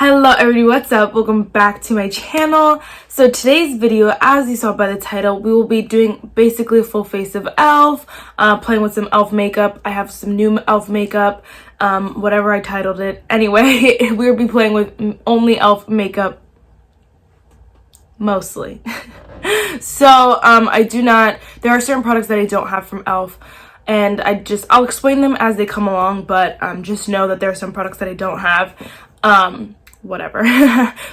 Hello everybody, what's up? Welcome back to my channel. So today's video, as you saw by the title, we will be doing basically a full face of e.l.f. Playing with some e.l.f. makeup. I have some new e.l.f. makeup, whatever I titled it. Anyway, we will be playing with only e.l.f. makeup, mostly. So there are certain products that I don't have from e.l.f. and I'll explain them as they come along, but just know that there are some products that I don't have. Whatever.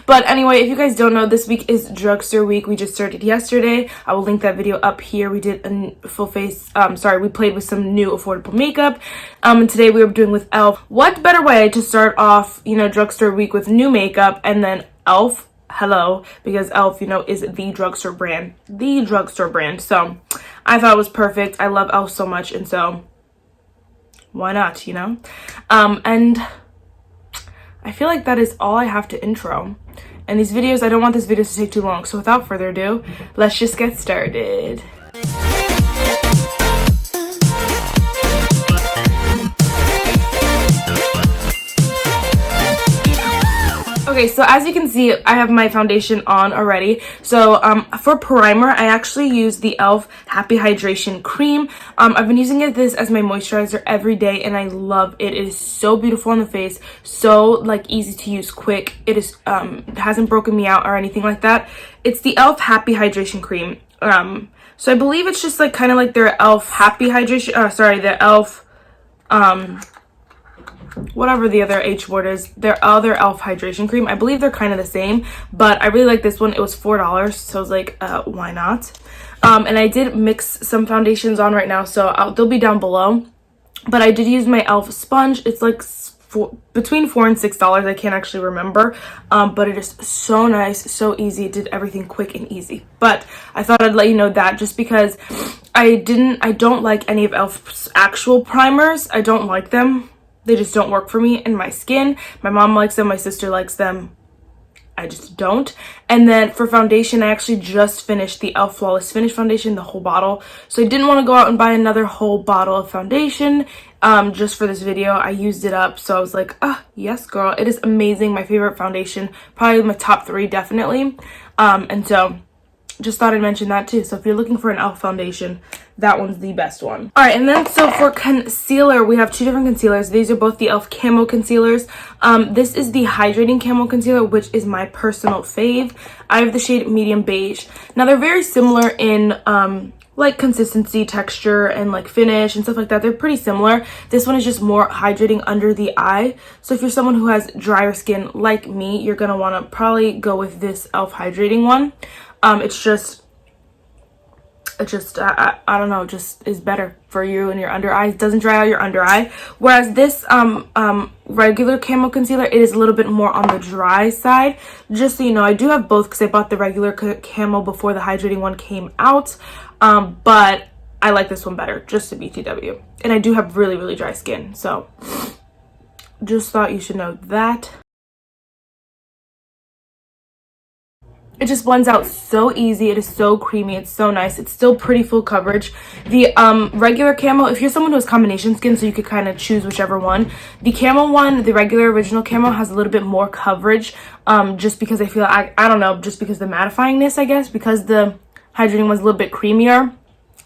But anyway, if you guys don't know, this week is drugstore week. We just started yesterday. I will link that video up here. We did a full face, we played with some new affordable makeup, and today we were doing with e.l.f. What better way to start off, drugstore week with new makeup, and then e.l.f. Hello, because e.l.f. is the drugstore brand, so I thought it was perfect. I love e.l.f. so much, and so why not, and I feel like that is all I have to intro. And these videos, I don't want this video to take too long. So without further ado, let's just get started. Okay, so as you can see, I have my foundation on already. So for primer, I actually use the e.l.f. Happy Hydration Cream. I've been using this as my moisturizer every day, and I love it. It is so beautiful on the face, so easy to use, quick. It is hasn't broken me out or anything like that. It's the e.l.f. Happy Hydration Cream. So I believe it's just kind of like their e.l.f. Happy Hydration. The e.l.f. Whatever the other H word is, their other e.l.f. hydration cream. I believe they're kind of the same, but I really like this one. It was $4, so I was like, why not? And I did mix some foundations on right now, so they'll be down below. But I did use my e.l.f. sponge. It's like between $4 and $6. I can't actually remember, but it is so nice, so easy. It did everything quick and easy. But I thought I'd let you know that, just because I don't like any of e.l.f.'s actual primers. I don't like them. They just don't work for me and my skin. My mom likes them, my sister likes them. I just don't. And then for foundation, I actually just finished the e.l.f. Flawless Finish foundation, the whole bottle. So I didn't want to go out and buy another whole bottle of foundation just for this video. I used it up, so I was like, yes girl, it is amazing. My favorite foundation, probably my top 3 definitely. And so just thought I'd mention that too. So if you're looking for an e.l.f. foundation, that one's the best one. All right, and then so for concealer, we have 2 different concealers. These are both the e.l.f. Camo concealers. This is the Hydrating Camo concealer, which is my personal fave. I have the shade Medium Beige. Now they're very similar in consistency, texture, and finish and stuff like that. They're pretty similar. This one is just more hydrating under the eye. So if you're someone who has drier skin like me, you're gonna want to probably go with this e.l.f. hydrating one. It's just I don't know, just is better for you and your under eye. It doesn't dry out your under eye, whereas this regular Camo concealer, it is a little bit more on the dry side. Just so you know, I do have both because I bought the regular Camo before the hydrating one came out, but I like this one better, just a BTW. And I do have really, really dry skin, so just thought you should know that. It just blends out so easy. It is so creamy. It's so nice. It's still pretty full coverage. The regular Camo, if you're someone who has combination skin, so you could kind of choose whichever one. The Camo one, the regular original Camo, has a little bit more coverage, just because I feel, I don't know, just because the mattifyingness, I guess, because the hydrating one's a little bit creamier.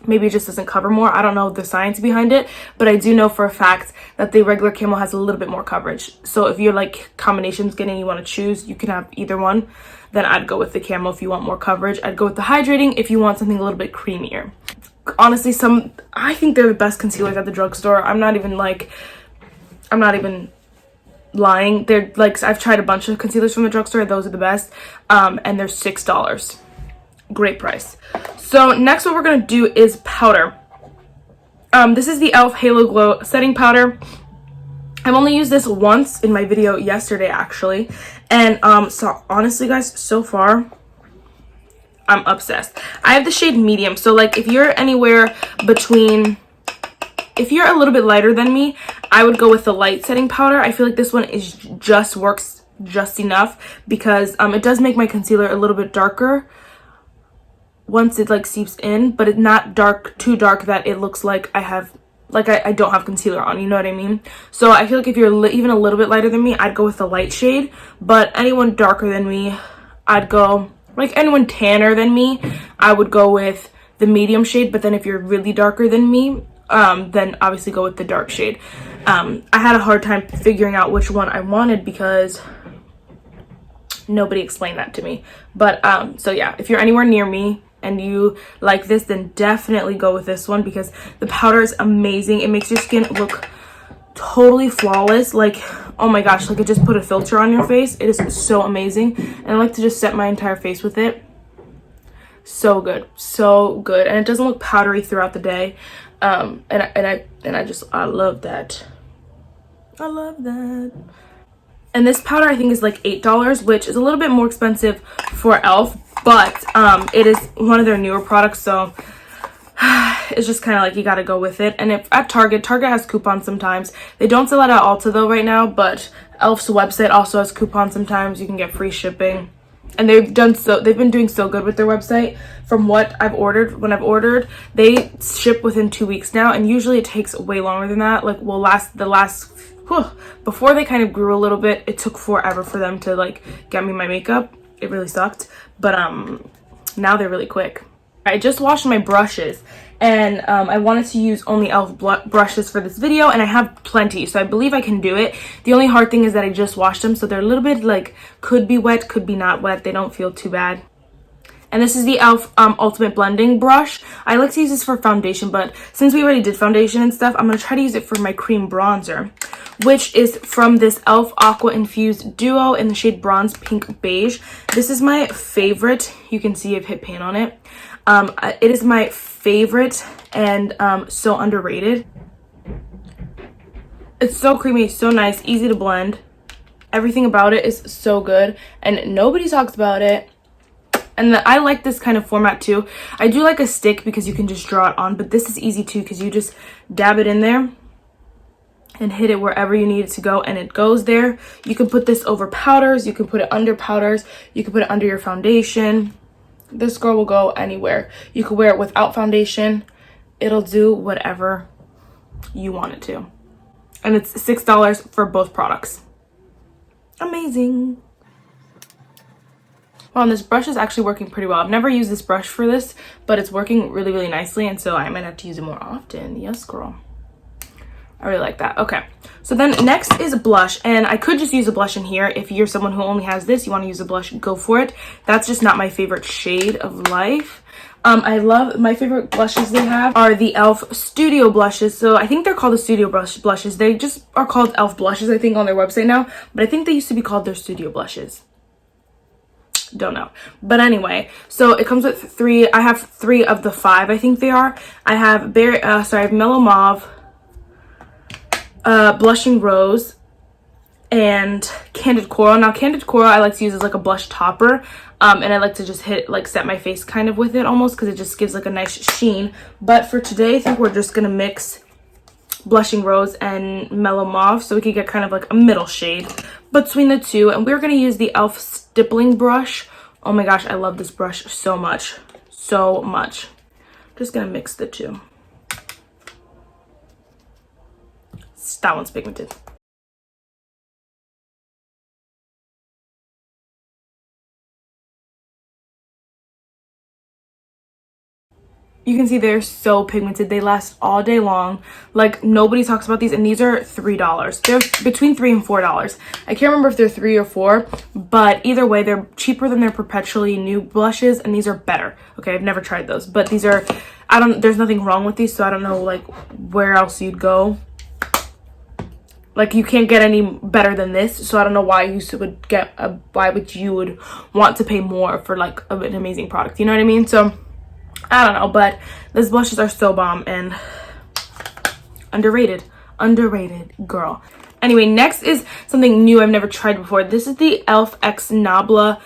Maybe it just doesn't cover more. I don't know the science behind it, but I do know for a fact that the regular Camo has a little bit more coverage. So if you're combination skin and you want to choose, you can have either one. Then I'd go with the Camo if you want more coverage. I'd go with the hydrating if you want something a little bit creamier. Honestly, I think they're the best concealers at the drugstore. I'm not even lying. They're I've tried a bunch of concealers from the drugstore. Those are the best. And they're $6. Great price. So next, what we're gonna do is powder. This is the e.l.f. Halo Glow Setting Powder. I've only used this once in my video yesterday, actually. And so honestly, guys, so far, I'm obsessed. I have the shade Medium. So if you're anywhere between, if you're a little bit lighter than me, I would go with the light setting powder. I feel like this one works just enough, because it does make my concealer a little bit darker once it seeps in, but it's not too dark that it looks like I have like I don't have concealer on, you know what I mean? So I feel like if you're even a little bit lighter than me, I'd go with the light shade. But anyone darker than me, I'd go, like anyone tanner than me, I would go with the medium shade. But then if you're really darker than me, then obviously go with the dark shade. I had a hard time figuring out which one I wanted because nobody explained that to me. But so yeah, if you're anywhere near me and you like this, then definitely go with this one because the powder is amazing. It makes your skin look totally flawless. Like, oh my gosh, like I just put a filter on your face. It is so amazing, and I like to just set my entire face with it. So good, so good. And it doesn't look powdery throughout the day. And I love that. I love that. And this powder I think is like $8, which is a little bit more expensive for e.l.f. But it is one of their newer products, so it's just kind of like you gotta go with it. And if at Target has coupons sometimes. They don't sell it at Ulta though right now, but e.l.f.'s website also has coupons sometimes. You can get free shipping. And they've been doing so good with their website. From what I've ordered, when I've ordered, they ship within 2 weeks now, and usually it takes way longer than that. Like, before they kind of grew a little bit, it took forever for them to like get me my makeup. It really sucked, but now they're really quick. I just washed my brushes, and I wanted to use only e.l.f. brushes for this video, and I have plenty, so I believe I can do it. The only hard thing is that I just washed them, so they're a little bit like, could be wet, could be not wet. They don't feel too bad. And this is the e.l.f. Ultimate Blending Brush. I like to use this for foundation, but since we already did foundation and stuff, I'm going to try to use it for my cream bronzer, which is from this e.l.f. Aqua Infused Duo in the shade Bronze Pink Beige. This is my favorite. You can see I've hit pan on it. It is my favorite and so underrated. It's so creamy, so nice, easy to blend. Everything about it is so good, and nobody talks about it. And I like this kind of format too. I do like a stick because you can just draw it on, but this is easy too because you just dab it in there and hit it wherever you need it to go, and it goes there. You can put this over powders, you can put it under powders, you can put it under your foundation. This girl will go anywhere. You could wear it without foundation. It'll do whatever you want it to. And it's $6 for both products. Amazing. Well, and this brush is actually working pretty well. I've never used this brush for this, but it's working really, really nicely, and so I might have to use it more often. Yes, girl. I really like that. Okay, so then next is blush, and I could just use a blush in here. If you're someone who only has this, you want to use a blush, go for it. That's just not my favorite shade of life. I love, my favorite blushes they have are the e.l.f. Studio blushes. So I think they're called the Studio blushes. They just are called e.l.f. blushes, I think, on their website now, but I think they used to be called their Studio blushes. Don't know, but anyway, so it comes with three. I have 3 of the 5, I think they are. I have I have Mellow Mauve, Blushing Rose, and Candid Coral. Now Candid Coral I like to use as like a blush topper, and I like to just set my face kind of with it almost, because it just gives like a nice sheen. But for today I think we're just gonna mix Blushing Rose and Mellow Mauve so we could get kind of like a middle shade between the two. And we're gonna use the e.l.f. stippling brush. Oh my gosh, I love this brush so much, so much. Just gonna mix the two. That one's pigmented. You can see they're so pigmented. They last all day long. Like, nobody talks about these, and these are $3. They're between $3 and $4. I can't remember if they're 3 or 4, but either way, they're cheaper than their perpetually new blushes, and these are better. Okay, I've never tried those, but these are, there's nothing wrong with these, so I don't know like where else you'd go. Like, you can't get any better than this, so I don't know why you would you would want to pay more for like an amazing product, you know what I mean? So I don't know, but these blushes are so bomb and underrated girl. Anyway, next is something new I've never tried before. This is the e.l.f. x Nabela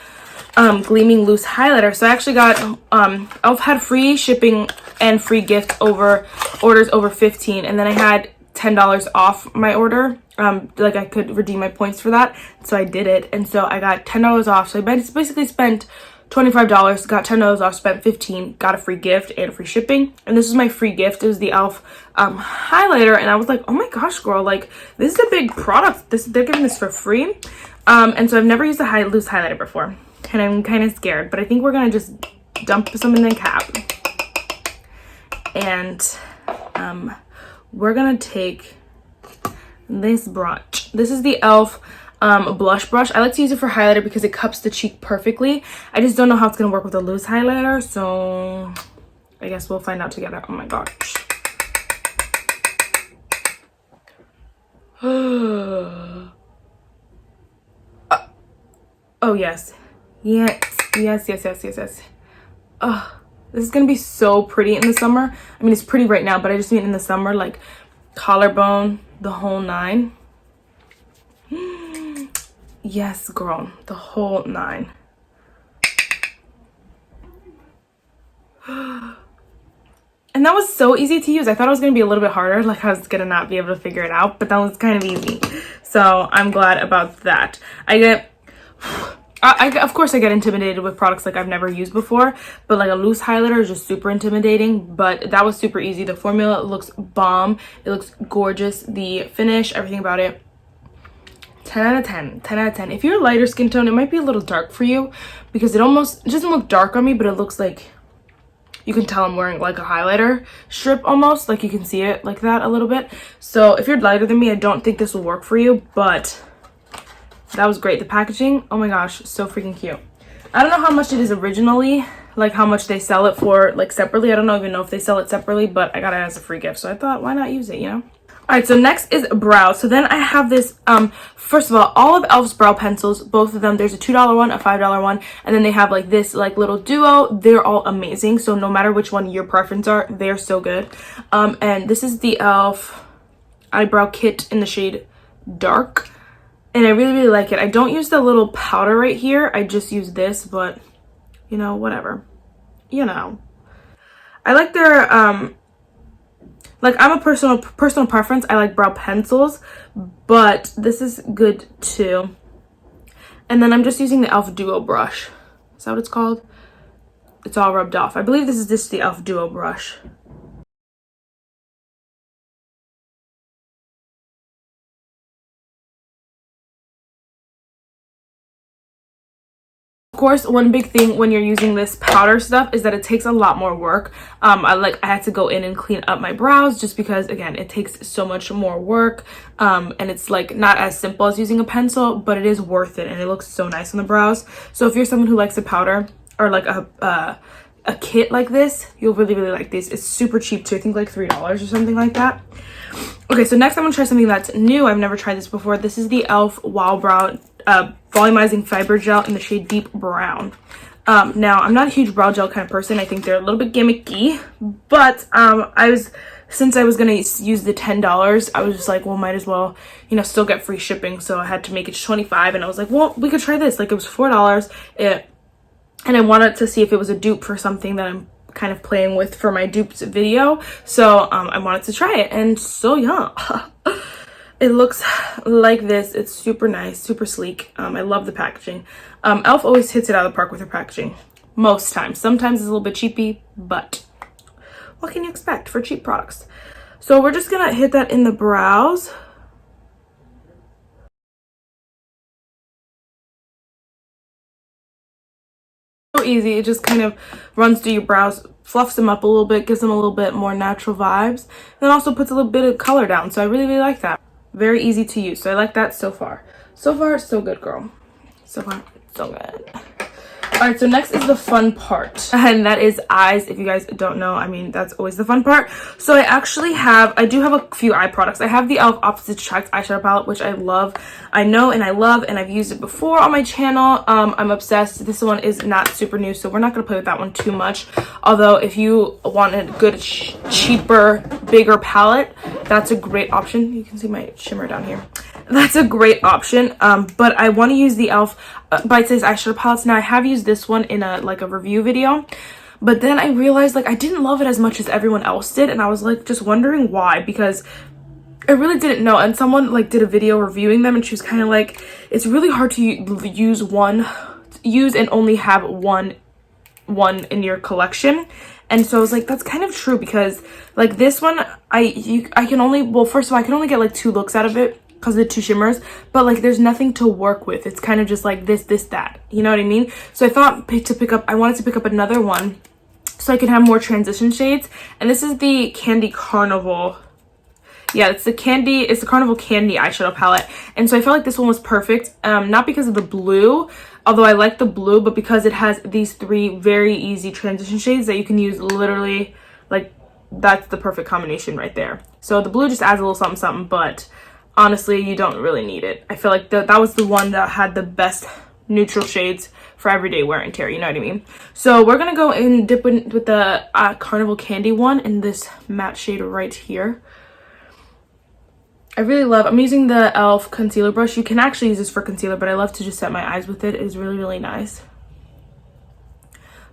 Gleaming Loose Highlighter. So I actually got e.l.f. had free shipping and free gift over orders over 15, and then I had $10 off my order. Like, I could redeem my points for that, so I did it, and so I got $10 off. So I basically spent $25, got $10 off, spent 15, got a free gift and free shipping. And this is my free gift. It was the e.l.f. Highlighter, and I was like, oh my gosh, girl, like this is a big product. They're giving this for free. And so I've never used a loose highlighter before, and I'm kind of scared, but I think we're gonna just dump some in the cap, and we're gonna take this brush. This is the e.l.f. Blush brush. I like to use it for highlighter because it cups the cheek perfectly. I just don't know how it's gonna work with a loose highlighter, so I guess we'll find out together. Oh my gosh. Oh yes, yes. Oh, this is gonna be so pretty in the summer. I mean, it's pretty right now, but I just mean in the summer, like collarbone, the whole nine. Yes, girl, the whole nine. And that was so easy to use. I thought it was going to be a little bit harder, like I was going to not be able to figure it out, but that was kind of easy. So I'm glad about that. Of course I get intimidated with products like I've never used before, but like a loose highlighter is just super intimidating, but that was super easy. The formula looks bomb. It looks gorgeous. The finish, everything about it, 10 out of 10, 10 out of 10. If you're a lighter skin tone, it might be a little dark for you because it doesn't look dark on me, but it looks like you can tell I'm wearing like a highlighter strip almost, like you can see it like that a little bit. So if you're lighter than me, I don't think this will work for you, but that was great. The packaging, oh my gosh, so freaking cute. I don't know how much it is originally, like how much they sell it for like separately. I don't even know if they sell it separately, but I got it as a free gift, so I thought why not use it, you know? All right, so next is brows. So then I have this, first of all of e.l.f.'s brow pencils, both of them. There's a $2 one, a $5 one, and then they have like this like little duo. They're all amazing. So no matter which one your preference are, they're so good. And this is the e.l.f. Eyebrow Kit in the shade Dark. And I really, really like it. I don't use the little powder right here. I just use this, but you know, whatever. You know. I like their, like I'm a personal preference. I like brow pencils, but this is good too. And then I'm just using the e.l.f. Duo brush. Is that what it's called? It's all rubbed off. I believe this is the e.l.f. Duo brush. Of course, one big thing when you're using this powder stuff is that it takes a lot more work. I had to go in and clean up my brows just because, again, it takes so much more work, and it's like not as simple as using a pencil, but it is worth it and it looks so nice on the brows. So if you're someone who likes a powder or like a kit like this, you'll really, really like this. It's super cheap too. I think like $3 or something like that. Okay, so next I'm gonna try something that's new. I've never tried this before. This is the e.l.f. Wow Brow Volumizing Fiber Gel in the shade Deep Brown. Now, I'm not a huge brow gel kind of person. I think they're a little bit gimmicky, but since I was gonna use the $10, I was just like, well, might as well, you know, still get free shipping. So I had to make it to $25, and I was like, well, we could try this. Like, it was $4. And I wanted to see if it was a dupe for something that I'm kind of playing with for my dupes video. So I wanted to try it, and so yeah. It looks like this. It's super nice, super sleek. I love the packaging. e.l.f. always hits it out of the park with her packaging. Most times. Sometimes it's a little bit cheapy, but what can you expect for cheap products? So we're just gonna hit that in the brows. So easy. It just kind of runs through your brows, fluffs them up a little bit, gives them a little bit more natural vibes, and then also puts a little bit of color down. So I really, really like that. Very easy to use. So I like that so far. So far, so good, girl. So far, so good. All right, so next is the fun part, and that is eyes. If you guys don't know, I mean, that's always the fun part. So I do have a few eye products. I have the e.l.f. Opposites Attract eyeshadow palette, which I love. I know and I love, and I've used it before on my channel. I'm obsessed. This one is not super new, so we're not going to play with that one too much. Although if you want a good, cheaper, bigger palette, that's a great option. You can see my shimmer down here. That's a great option, but I want to use the e.l.f. Bite-sized eyeshadow palettes. Now, I have used this one in a review video, but then I realized like I didn't love it as much as everyone else did, and I was like just wondering why, because I really didn't know. And someone like did a video reviewing them, and she was kind of like, it's really hard to use one use and only have one in your collection. And so I was like, that's kind of true, because like this one I can only, well, first of all, I can only get like 2 looks out of it because of the 2 shimmers, but like there's nothing to work with. It's kind of just like this, that, you know what I mean? So I thought I wanted to pick up another one so I can have more transition shades. And this is the Candy Carnival. Yeah, it's the Carnival Candy eyeshadow palette. And so I felt like this one was perfect, not because of the blue, although I like the blue, but because it has these 3 very easy transition shades that you can use literally, like, that's the perfect combination right there. So the blue just adds a little something something, but honestly, you don't really need it. I feel like that was the one that had the best neutral shades for everyday wear and tear, you know what I mean? So we're gonna go and dip in with the Carnival Candy one in this matte shade right here. I really love, I'm using the e.l.f. concealer brush. You can actually use this for concealer, but I love to just set my eyes with it. It is really, really nice.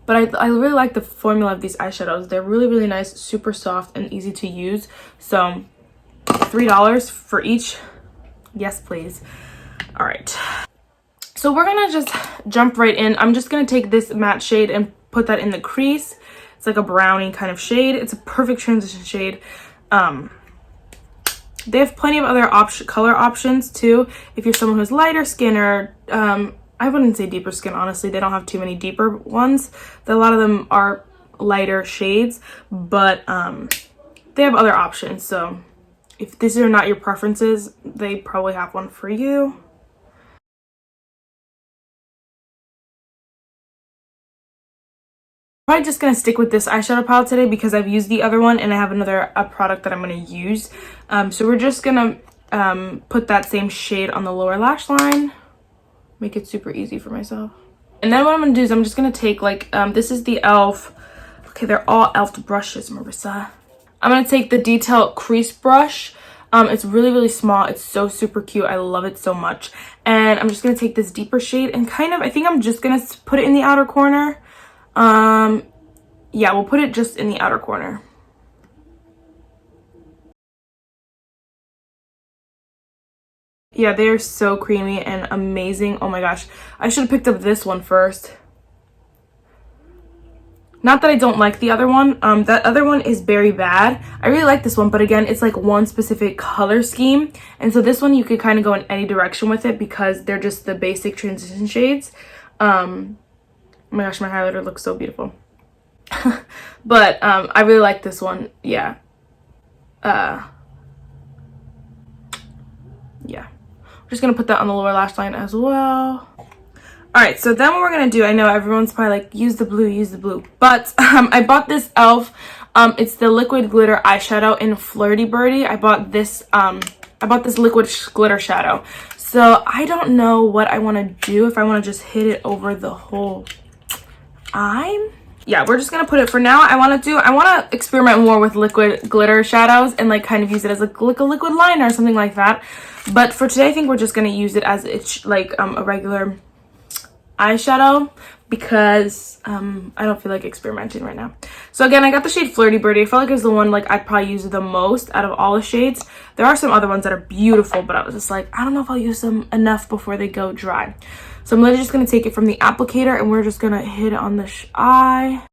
But I really like the formula of these eyeshadows. They're really, really nice, super soft, and easy to use. So $3 for each. Yes, please. All right. So we're going to just jump right in. I'm just going to take this matte shade and put that in the crease. It's like a brownie kind of shade. It's a perfect transition shade. They have plenty of other color options too. If you're someone who's lighter skin or I wouldn't say deeper skin, honestly. They don't have too many deeper ones. A lot of them are lighter shades, but they have other options. So if these are not your preferences, they probably have one for you. I'm probably just going to stick with this eyeshadow palette today because I've used the other one and I have another product that I'm going to use. So we're just going to put that same shade on the lower lash line. Make it super easy for myself. And then what I'm going to do is I'm just going to take like, this is the e.l.f. Okay, they're all e.l.f. brushes, Marissa. I'm going to take the Detail Crease Brush. It's really, really small. It's so super cute. I love it so much. And I'm just going to take this deeper shade and kind of, I think I'm just going to put it in the outer corner. Yeah, we'll put it just in the outer corner. Yeah, they are so creamy and amazing. Oh my gosh, I should have picked up this one first. Not that I don't like the other one. That other one is very bad. I really like this one, but again, it's like one specific color scheme. And so this one, you could kind of go in any direction with it because they're just the basic transition shades. Oh my gosh, my highlighter looks so beautiful. But I really like this one. Yeah. Yeah. I'm just gonna put that on the lower lash line as well. All right, so then what we're gonna do, I know everyone's probably like, use the blue, but I bought this e.l.f. It's the liquid glitter eyeshadow in Flirty Birdy. I bought this liquid glitter shadow. So I don't know what I want to do, if I want to just hit it over the whole eye. Yeah, we're just gonna put it for now. I want to experiment more with liquid glitter shadows and like kind of use it as a liquid liner or something like that. But for today, I think we're just gonna use it as it's like a regular eyeshadow because I don't feel like experimenting right now. So again, I got the shade Flirty Birdie. I felt like it was the one like I'd probably use the most out of all the shades. There are some other ones that are beautiful, but I was just like, I don't know if I'll use them enough before they go dry. So I'm literally just going to take it from the applicator and we're just going to hit it on the eye.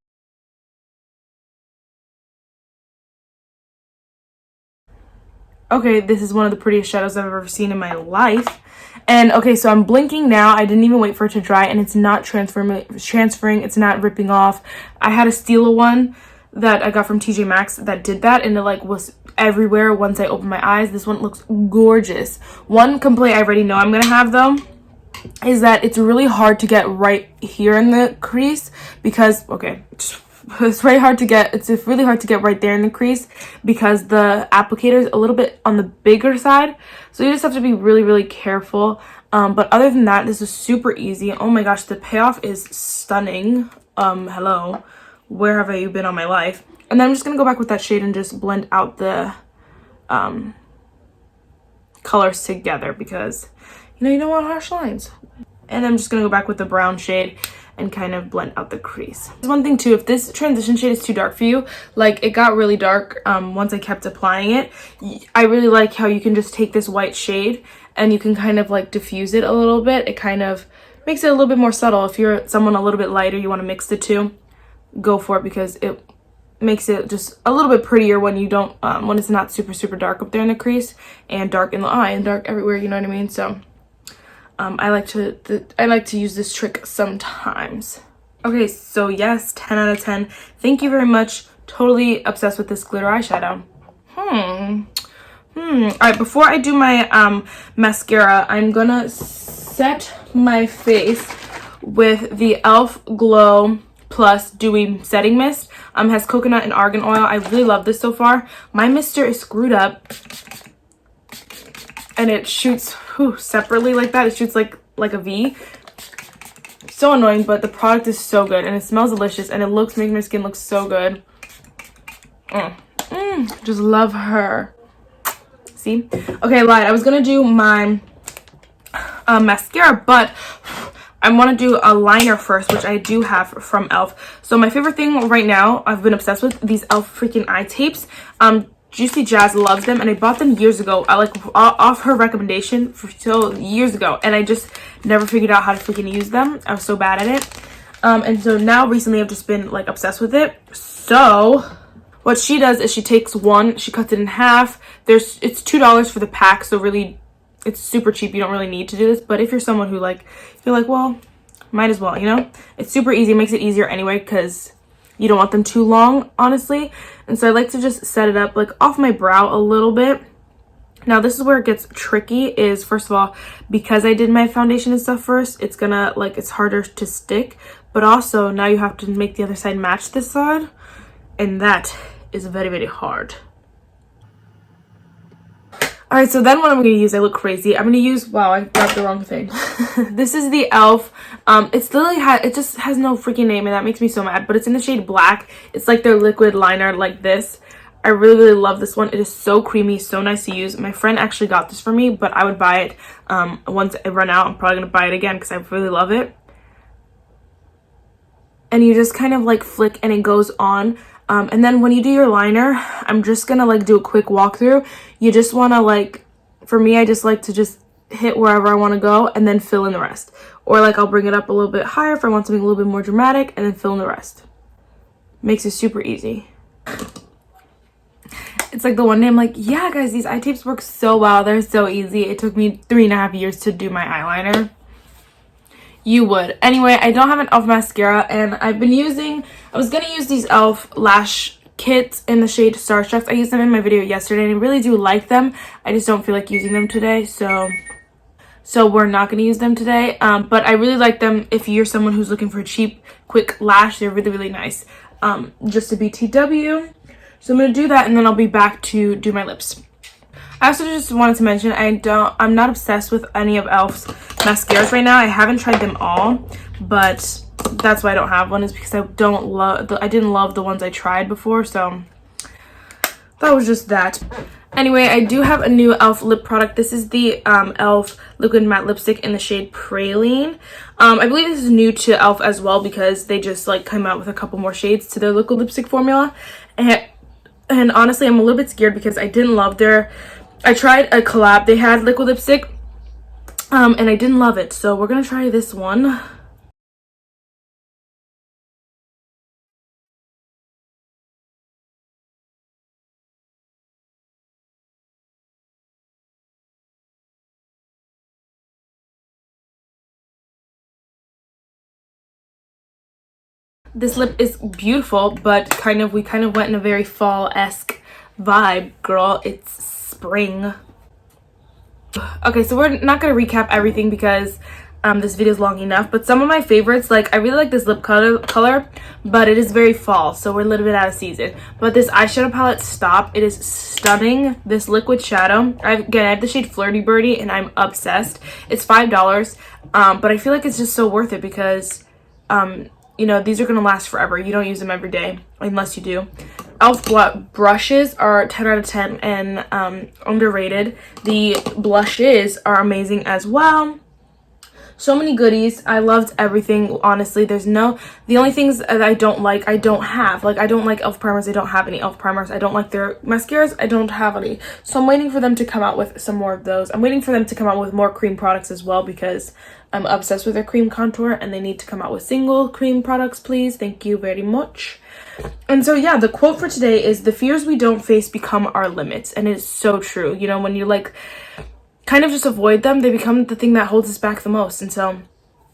Okay, this is one of the prettiest shadows I've ever seen in my life. And okay, so I'm blinking now. I didn't even wait for it to dry and it's not transferring. It's not ripping off. I had a Stila one that I got from TJ Maxx that did that and it like was everywhere once I opened my eyes. This one looks gorgeous. One complaint I already know I'm going to have though is that it's really hard to get right here in the crease because, okay, it's really hard to get right there in the crease because the applicator is a little bit on the bigger side. So you just have to be really, really careful. But other than that, this is super easy. Oh my gosh, the payoff is stunning. Hello, where have I been all my life? And then I'm just gonna go back with that shade and just blend out the colors together because you don't want harsh lines. And I'm just gonna go back with the brown shade and kind of blend out the crease. One thing too, if this transition shade is too dark for you, like it got really dark once I kept applying it, I really like how you can just take this white shade and you can kind of like diffuse it a little bit. It kind of makes it a little bit more subtle. If you're someone a little bit lighter, you want to mix the two, go for it, because it makes it just a little bit prettier when you don't when it's not super dark up there in the crease and dark in the eye and dark everywhere, you know what I mean? So I like to use this trick sometimes. Okay, so yes, 10 out of 10. Thank you very much. Totally obsessed with this glitter eyeshadow. All right, before I do my mascara, I'm gonna set my face with the e.l.f. Glow Plus Dewy Setting Mist. Has coconut and argan oil. I really love this so far. My mister is screwed up and it shoots separately like that. It shoots like a V. So annoying, but the product is so good and it smells delicious and it makes my skin look so good. Just love her. See? Okay, I lied. I was gonna do my mascara, but I want to do a liner first, which I do have from e.l.f. So my favorite thing right now, I've been obsessed with these e.l.f. freaking eye tapes. Juicy Jazz loves them, and I bought them years ago. I like off her recommendation years ago, and I just never figured out how to freaking use them. I was so bad at it. And so now recently I've just been like obsessed with it. So what she does is she takes one, she cuts it in half. It's $2 for the pack, so really it's super cheap. You don't really need to do this, but if you're someone who you're like, well, might as well, you know? It's super easy. It makes it easier anyway because you don't want them too long, honestly. And so I like to just set it up like off my brow a little bit. Now this is where it gets tricky, is first of all, because I did my foundation and stuff first, it's gonna it's harder to stick, but also now you have to make the other side match this side, and that is very hard. All right, so then what I'm going to use, I look crazy. I'm going to use, wow, I grabbed the wrong thing. This is the e.l.f. It just has no freaking name, and that makes me so mad, but it's in the shade Black. It's like their liquid liner like this. I really love this one. It is so creamy, so nice to use. My friend actually got this for me, but I would buy it once I run out. I'm probably going to buy it again because I really love it. And you just kind of flick and it goes on. And then when you do your liner, I'm just gonna do a quick walkthrough. You just want to for me, I just like to just hit wherever I want to go and then fill in the rest. Or I'll bring it up a little bit higher if I want something a little bit more dramatic, and then fill in the rest. Makes it super easy. It's like the one day I'm like, yeah guys, these eye tapes work so well. They're so easy. It took me 3.5 years to do my eyeliner. You would. Anyway, I don't have an e.l.f. mascara, and I was going to use these e.l.f. lash kits in the shade Starstruck. I used them in my video yesterday, and I really do like them. I just don't feel like using them today, so we're not going to use them today. But I really like them if you're someone who's looking for a cheap, quick lash. They're really nice. Just a BTW. So I'm going to do that, and then I'll be back to do my lips. I also just wanted to mention I'm not obsessed with any of e.l.f.'s mascaras right now. I haven't tried them all, but that's why I don't have one, is because I didn't love the ones I tried before, so that was just that. Anyway, I do have a new e.l.f. lip product. This is the e.l.f. liquid matte lipstick in the shade Praline. I believe this is new to e.l.f. as well, because they just come out with a couple more shades to their liquid lipstick formula, and honestly I'm a little bit scared because I tried a collab. They had liquid lipstick, and I didn't love it. So we're going to try this one. This lip is beautiful, but we kind of went in a very fall-esque vibe, girl. It's spring. Okay, so we're not going to recap everything because this video is long enough, but some of my favorites, I really like this lip color, but it is very fall, so we're a little bit out of season. But this eyeshadow palette, Stop, it is stunning. This liquid shadow, I have the shade Flirty Birdy, and I'm obsessed. It's $5, but I feel like it's just so worth it because you know, these are going to last forever. You don't use them every day unless you do. e.l.f. brushes are 10 out of 10 and underrated. The blushes are amazing as well. So many goodies. I loved everything, honestly. The only things that I don't like, I don't have. Like, I don't like e.l.f. primers. I don't have any e.l.f. primers. I don't like their mascaras. I don't have any. So I'm waiting for them to come out with some more of those. I'm waiting for them to come out with more cream products as well, because I'm obsessed with their cream contour, and they need to come out with single cream products, please. Thank you very much. And so yeah, the quote for today is, the fears we don't face become our limits. And it is so true. You know, when you like kind of just avoid them, they become the thing that holds us back the most. And so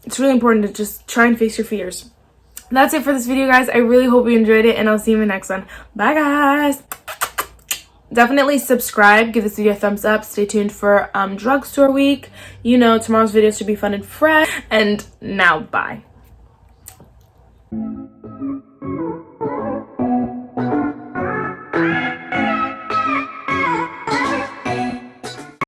it's really important to just try and face your fears. That's it for this video, guys. I really hope you enjoyed it, and I'll see you in the next one. Bye, guys. Definitely subscribe, give this video a thumbs up, stay tuned for drugstore week. You know, tomorrow's video should be fun and fresh. And now, bye.